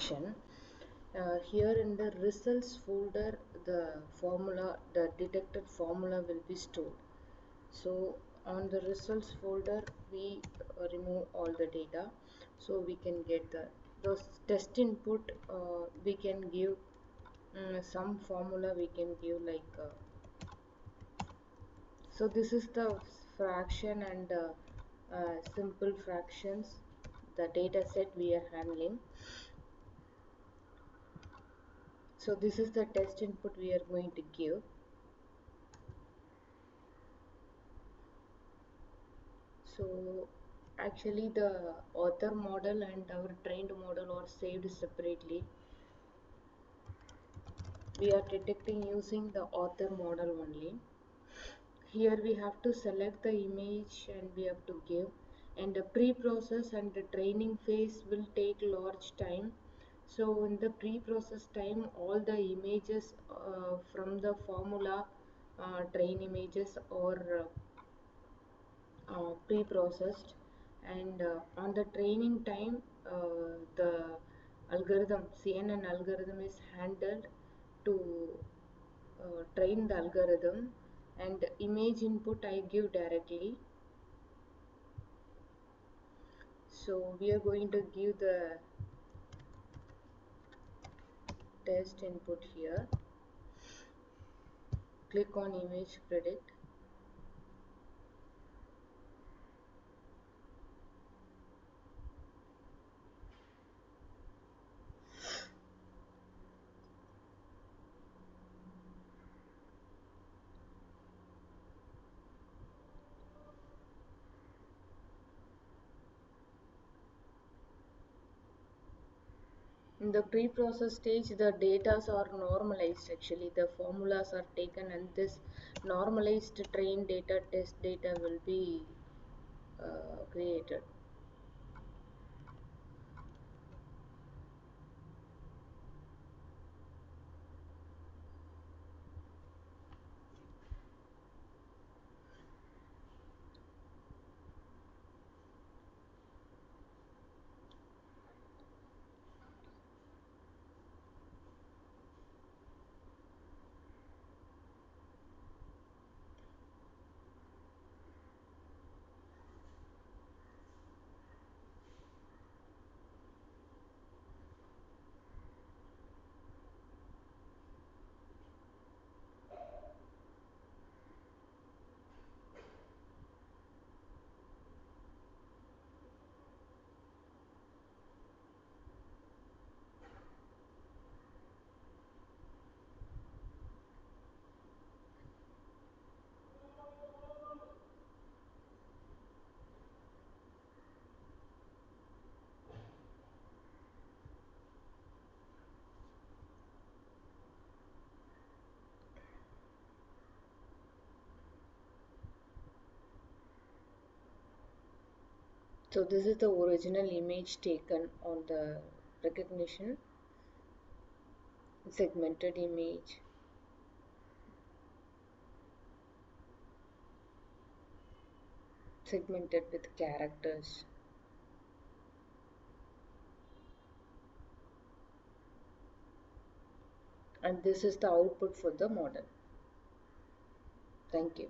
fraction. Here in the results folder, the detected formula will be stored. So on the results folder, we remove all the data, so we can get those test input. We can give some formula. We can give like so this is the fraction and simple fractions, the data set we are handling. So this is the test input we are going to give. So actually the author model and our trained model are saved separately. We are detecting using the author model only. Here we have to select the image and we have to give, and the pre-process and the training phase will take large time. So in the pre-process time, all the images from the formula train images or pre-processed, and on the training time the algorithm CNN algorithm is handled to train the algorithm, and image input I give directly. So we are going to give the test input here. Click on image predict. In the pre-process stage, the data are normalized. Actually, the formulas are taken, and this normalized train data test data will be created. So this is the original image taken on the recognition, segmented image. Segmented with characters. And this is the output for the model. Thank you.